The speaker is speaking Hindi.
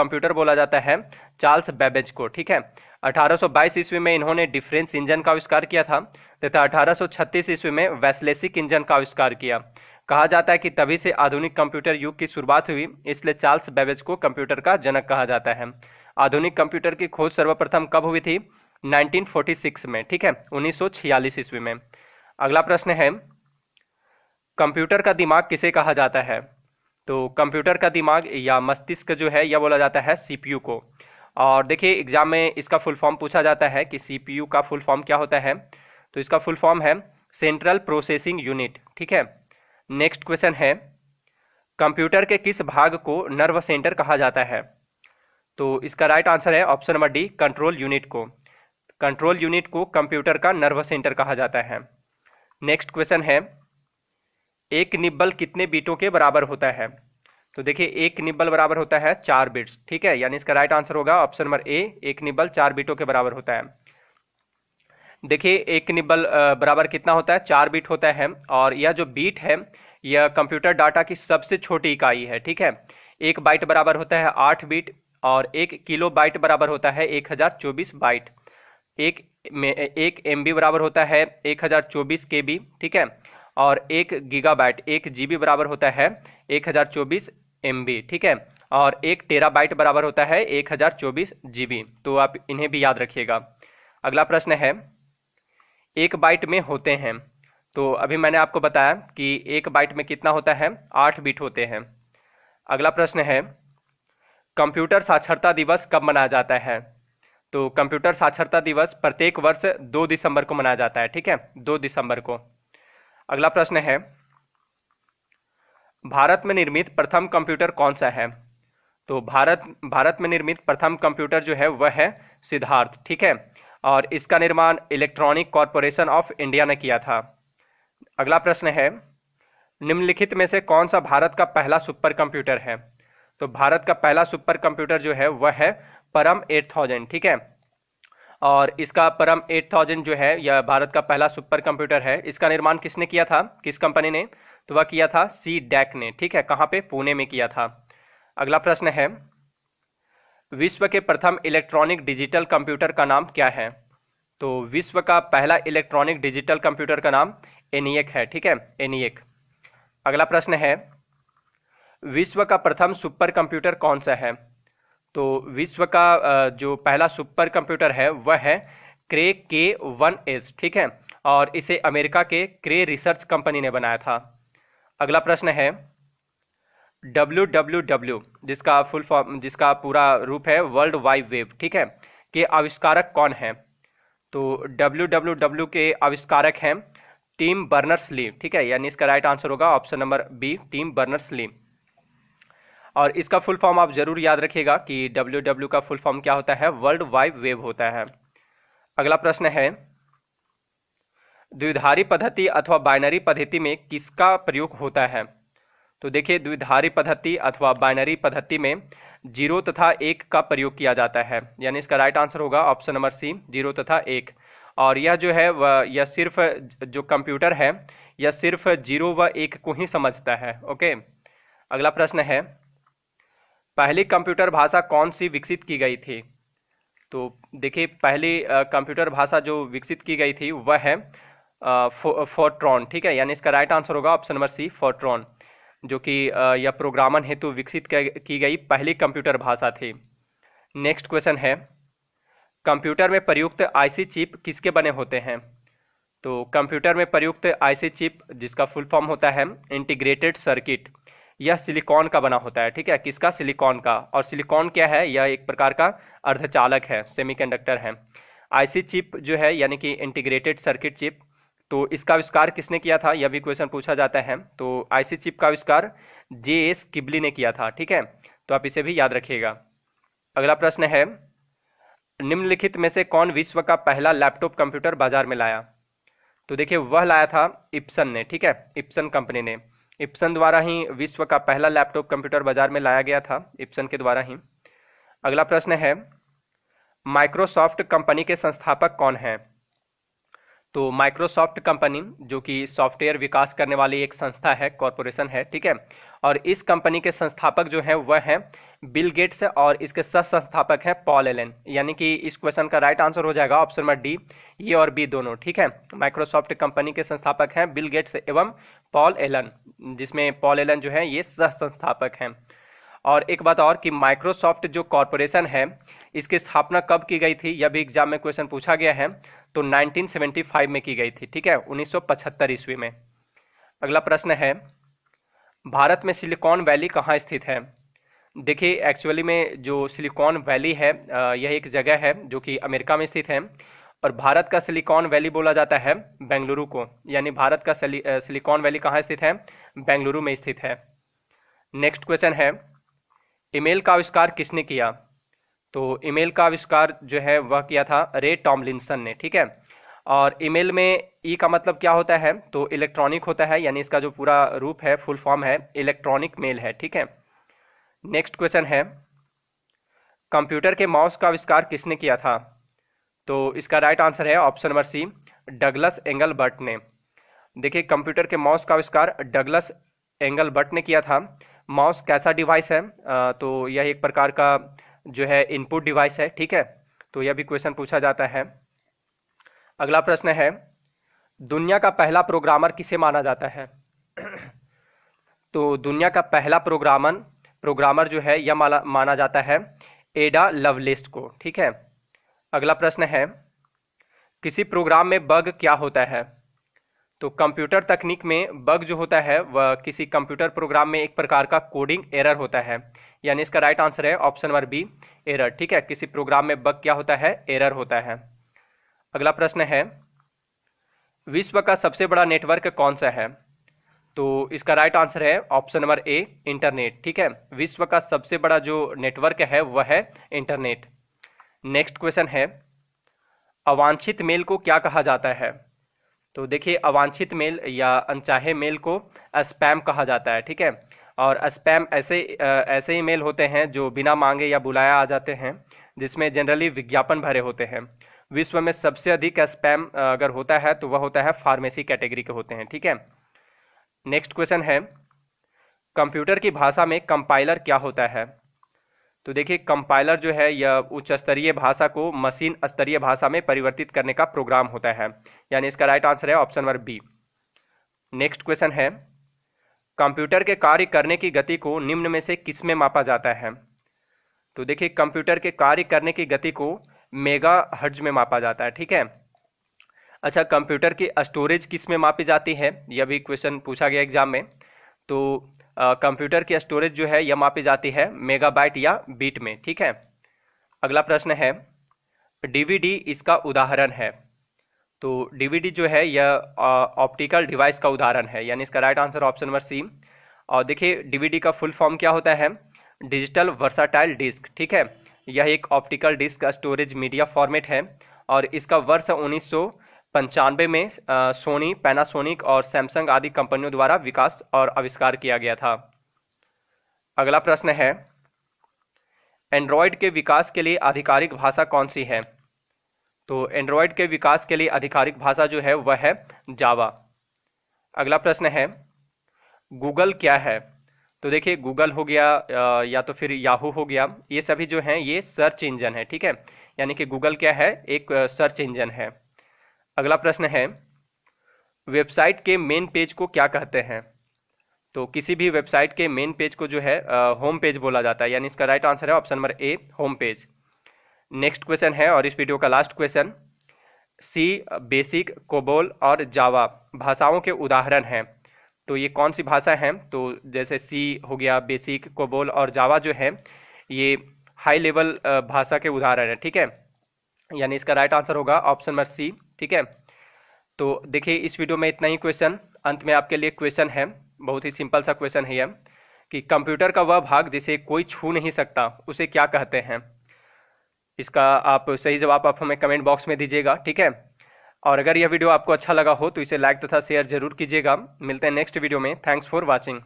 कंप्यूटर बोला जाता है चार्ल्स बेबेज को, ठीक है। 1822 ईस्वी में इन्होंने डिफरेंस इंजन का आविष्कार किया था तथा 1836 ईस्वी में वैसलेसिक इंजन का आविष्कार किया। कहा जाता है कि तभी से आधुनिक कंप्यूटर युग की शुरुआत हुई, इसलिए चार्ल्स बेबेज को कंप्यूटर का जनक कहा जाता है। आधुनिक कंप्यूटर की खोज सर्वप्रथम कब हुई थी? 1946 में, ठीक है, 1946 ईस्वी में। अगला प्रश्न है, कंप्यूटर का दिमाग किसे कहा जाता है? तो कंप्यूटर का दिमाग या मस्तिष्क जो है यह बोला जाता है सीपीयू को। और देखिए एग्जाम में इसका फुल फॉर्म पूछा जाता है कि सीपीयू का फुल फॉर्म क्या होता है, तो इसका फुल फॉर्म है सेंट्रल प्रोसेसिंग यूनिट, ठीक है। नेक्स्ट क्वेश्चन है, कंप्यूटर के किस भाग को नर्व सेंटर कहा जाता है? तो इसका राइट आंसर है option number D, control unit को। कंट्रोल यूनिट को कंप्यूटर का नर्व सेंटर कहा जाता है। नेक्स्ट क्वेश्चन है, एक निब्बल कितने बीटों के बराबर होता है? तो देखिए एक निब्बल बराबर होता है 4 बिट्स, ठीक है, यानी इसका राइट आंसर होगा ऑप्शन नंबर ए, एक निब्बल 4 बीटों के बराबर होता है। देखिए एक निब्बल बराबर कितना होता है? 4 बीट होता है। और यह जो बीट है यह कंप्यूटर डाटा की सबसे छोटी इकाई है, ठीक है। एक बाइट बराबर होता है 8 बीट और एक किलो बाइट बराबर होता है 1024 बाइट। एक एमबी बराबर होता है 1024 केबी, ठीक है। और एक गीगाबाइट, एक जीबी बराबर होता है 1024 एमबी, ठीक है। और एक टेराबाइट बराबर होता है 1024 जीबी। तो आप इन्हें भी याद रखिएगा। अगला प्रश्न है, एक बाइट में होते हैं, तो अभी मैंने आपको बताया कि एक बाइट में कितना होता है? 8 बीट होते हैं। अगला प्रश्न है, कंप्यूटर साक्षरता दिवस कब मनाया जाता है? तो कंप्यूटर साक्षरता दिवस प्रत्येक वर्ष 2 दिसंबर को मनाया जाता है, ठीक है, 2 दिसंबर को। अगला प्रश्न है, भारत में निर्मित प्रथम कंप्यूटर कौन सा है? तो भारत में निर्मित प्रथम कंप्यूटर जो है वह है सिद्धार्थ, ठीक है। और इसका निर्माण इलेक्ट्रॉनिक कॉरपोरेशन ऑफ इंडिया ने किया था। अगला प्रश्न है, निम्नलिखित में से कौन सा भारत का पहला सुपर कंप्यूटर है? तो भारत का पहला सुपर कंप्यूटर जो है वह है परम 8000, ठीक है। और इसका परम 8000 जो है यह भारत का पहला सुपर कंप्यूटर है। इसका निर्माण किसने किया था, किस कंपनी ने? तो वह किया था सी डैक ने, ठीक है, कहाँ पे? पुणे में किया था। अगला प्रश्न है, विश्व के प्रथम इलेक्ट्रॉनिक डिजिटल कंप्यूटर का नाम क्या है? तो विश्व का पहला इलेक्ट्रॉनिक डिजिटल कंप्यूटर का नाम एनिएक है, ठीक है, एनिएक। अगला प्रश्न है, विश्व का प्रथम सुपर कंप्यूटर कौन सा है? तो विश्व का जो पहला सुपर कंप्यूटर है वह है क्रे K1S, ठीक है। और इसे अमेरिका के क्रे रिसर्च कंपनी ने बनाया था। अगला प्रश्न है, WWW जिसका फुल फॉर्म, जिसका पूरा रूप है वर्ल्ड वाइड वेब, ठीक है, के आविष्कारक कौन है? तो WWW के आविष्कारक हैं टिम बर्नर्स-ली, ठीक है, यानी इसका राइट आंसर होगा option number B, Tim Berners-Lee. और इसका फुल फॉर्म आप जरूर याद रखिएगा कि WWW का फुल फॉर्म क्या होता है? वर्ल्ड वाइड वेब होता है। अगला प्रश्न है, द्विधारी पद्धति अथवा बाइनरी पद्धति में किसका प्रयोग होता है? तो देखिए द्विधारी पद्धति अथवा बाइनरी पद्धति में 0 तथा 1 का प्रयोग किया जाता है, यानी इसका राइट आंसर होगा ऑप्शन नंबर सी, 0 तथा 1। और यह जो है वह यह सिर्फ जो कंप्यूटर है यह सिर्फ 0 व 1 को ही समझता है। ओके। अगला प्रश्न है, पहली कंप्यूटर भाषा कौन सी विकसित की गई थी? तो देखिए पहली कंप्यूटर भाषा जो विकसित की गई थी वह है फोर्ट्रॉन, ठीक है, यानी इसका राइट आंसर होगा ऑप्शन नंबर सी, फोर्ट्रॉन, जो कि यह प्रोग्रामन हेतु विकसित की गई पहली कंप्यूटर भाषा थी। नेक्स्ट क्वेश्चन है, कंप्यूटर में प्रयुक्त आईसी चिप किसके बने होते हैं? तो कंप्यूटर में प्रयुक्त आईसी चिप जिसका फुल फॉर्म होता है इंटीग्रेटेड सर्किट, यह सिलिकॉन का बना होता है, ठीक है, किसका? सिलिकॉन का। और सिलिकॉन क्या है? यह एक प्रकार का अर्धचालक है, सेमीकंडक्टर है। आईसी चिप जो है यानी कि इंटीग्रेटेड सर्किट चिप, तो इसका आविष्कार किसने किया था? यह भी क्वेश्चन पूछा जाता है। तो आईसी चिप का आविष्कार JS किबली ने किया था, ठीक है, तो आप इसे भी याद रखिएगा। अगला प्रश्न है, निम्नलिखित में से कौन विश्व का पहला लैपटॉप कंप्यूटर बाजार में लाया? तो देखिए वह लाया था इप्सन ने, ठीक है, इप्सन कंपनी ने। इप्सन द्वारा ही विश्व का पहला लैपटॉप कंप्यूटर बाजार में लाया गया था, इप्सन के द्वारा ही। अगला प्रश्न है, माइक्रोसॉफ्ट कंपनी के संस्थापक कौन हैं? तो माइक्रोसॉफ्ट कंपनी जो कि सॉफ्टवेयर विकास करने वाली एक संस्था है, कॉरपोरेशन है, ठीक है, और इस कंपनी के संस्थापक जो हैं वह हैं बिल गेट्स और इसके सह संस्थापक हैं पॉल एलन। यानी कि इस क्वेश्चन का राइट आंसर हो जाएगा ऑप्शन नंबर डी, ये और बी दोनों। ठीक है, माइक्रोसॉफ्ट कंपनी के संस्थापक हैं बिल गेट्स एवं पॉल एलन, जिसमें पॉल एलन जो है ये सह संस्थापक हैं। और एक बात और कि माइक्रोसॉफ्ट जो कॉरपोरेशन है इसकी स्थापना कब की गई थी, यह भी एग्जाम में क्वेश्चन पूछा गया है, तो 1975 में की गई थी। ठीक है, 1975 ईस्वी में। अगला प्रश्न है, भारत में सिलिकॉन वैली कहाँ स्थित है। देखिए एक्चुअली में जो सिलिकॉन वैली है यह एक जगह है जो कि अमेरिका में स्थित है, और भारत का सिलिकॉन वैली बोला जाता है बेंगलुरु को। यानी भारत का सिलिकॉन वैली कहाँ स्थित है, बेंगलुरु में स्थित है। नेक्स्ट क्वेश्चन है, ईमेल का आविष्कार किसने किया। तो ईमेल का आविष्कार जो है वह किया था रे टॉमलिंसन ने। ठीक है, और ईमेल में ई का मतलब क्या होता है, तो इलेक्ट्रॉनिक होता है, यानी इसका जो पूरा रूप है, फुल फॉर्म है इलेक्ट्रॉनिक मेल है। ठीक है, नेक्स्ट क्वेश्चन है, कंप्यूटर के माउस का आविष्कार किसने किया था। तो इसका राइट आंसर है option number C, Douglas Engelbart ने। देखिए कंप्यूटर के माउस का आविष्कार डगलस एंगलबर्ट ने किया था। माउस कैसा डिवाइस है, तो यह एक प्रकार का जो है इनपुट डिवाइस है। ठीक है, तो यह भी क्वेश्चन पूछा जाता है। अगला प्रश्न है, दुनिया का पहला प्रोग्रामर किसे माना जाता है। तो दुनिया का पहला प्रोग्रामर जो है यह माना जाता है एडा लवलेस को। ठीक है, अगला प्रश्न है, किसी प्रोग्राम में बग क्या होता है। तो कंप्यूटर तकनीक में बग जो होता है वह किसी कंप्यूटर प्रोग्राम में एक प्रकार का कोडिंग एरर होता है। यानी इसका राइट आंसर है ऑप्शन नंबर बी, एरर। ठीक है, किसी प्रोग्राम में बग क्या होता है, एरर होता है। अगला प्रश्न है, विश्व का सबसे बड़ा नेटवर्क कौन सा है। तो इसका राइट आंसर है ऑप्शन नंबर ए, इंटरनेट। ठीक है, विश्व का सबसे बड़ा जो नेटवर्क है वह है इंटरनेट। नेक्स्ट क्वेश्चन है, अवांछित मेल को क्या कहा जाता है। तो देखिए अवांछित मेल या अनचाहे मेल को स्पैम कहा जाता है। ठीक है, और स्पैम ऐसे ही मेल होते हैं जो बिना मांगे या बुलाया आ जाते हैं, जिसमें जनरली विज्ञापन भरे होते हैं। विश्व में सबसे अधिक स्पैम अगर होता है तो वह होता है फार्मेसी कैटेगरी के होते हैं। ठीक है, नेक्स्ट क्वेश्चन है, कंप्यूटर की भाषा में कंपाइलर क्या होता है। तो देखिए कंपाइलर जो है यह उच्च स्तरीय भाषा को मशीन स्तरीय भाषा में परिवर्तित करने का प्रोग्राम होता है। यानी इसका राइट आंसर है option number B. Next question है, कंप्यूटर के कार्य करने की गति को निम्न में से किस में मापा जाता है। तो देखिए कंप्यूटर के कार्य करने की गति को मेगा हर्ट्ज में मापा जाता है। ठीक है, अच्छा कंप्यूटर की स्टोरेज किस में मापी जाती है, यह भी क्वेश्चन पूछा गया एग्जाम में। तो कंप्यूटर की स्टोरेज जो है यह मापी जाती है मेगाबाइट या बीट में। ठीक है, अगला प्रश्न है, डीवीडी इसका उदाहरण है। तो डीवीडी जो है यह ऑप्टिकल डिवाइस का उदाहरण है। यानी इसका right answer option number C. और देखिए डीवीडी का फुल फॉर्म क्या होता है, डिजिटल वर्साटाइल डिस्क। ठीक है, यह एक optical disk storage media format है, और इसका वर्ष 1995 में सोनी, पैनासोनिक और सैमसंग आदि कंपनियों द्वारा विकास और आविष्कार किया गया था। अगला प्रश्न है, एंड्रॉयड के विकास के लिए आधिकारिक भाषा कौन सी है। तो एंड्रॉयड के विकास के लिए आधिकारिक भाषा जो है वह है जावा। अगला प्रश्न है, गूगल क्या है। तो देखिए गूगल हो गया या तो फिर याहू हो गया, ये सभी जो हैं ये सर्च इंजन है। ठीक है, यानी कि गूगल क्या है, एक सर्च इंजन है। अगला प्रश्न है, वेबसाइट के मेन पेज को क्या कहते हैं। तो किसी भी वेबसाइट के मेन पेज को जो है होम पेज बोला जाता है। यानी इसका राइट आंसर है option number A, home page. Next question है और इस वीडियो का लास्ट क्वेश्चन, सी, बेसिक, कोबोल और जावा भाषाओं के उदाहरण हैं। तो ये कौन सी भाषा है, तो जैसे सी हो गया, बेसिक, कोबोल और जावा जो है ये हाई लेवल भाषा के उदाहरण है। ठीक है, यानी इसका राइट आंसर होगा ऑप्शन नंबर सी। ठीक है, तो देखिए इस वीडियो में इतना ही क्वेश्चन। अंत में आपके लिए क्वेश्चन है, बहुत ही सिंपल सा क्वेश्चन है यह, कि कंप्यूटर का वह भाग जिसे कोई छू नहीं सकता उसे क्या कहते हैं। इसका आप सही जवाब आप हमें कमेंट बॉक्स में दीजिएगा। ठीक है, और अगर यह वीडियो आपको अच्छा लगा हो तो इसे लाइक तथा शेयर जरूर कीजिएगा। मिलते हैं नेक्स्ट वीडियो में। Thanks for watching.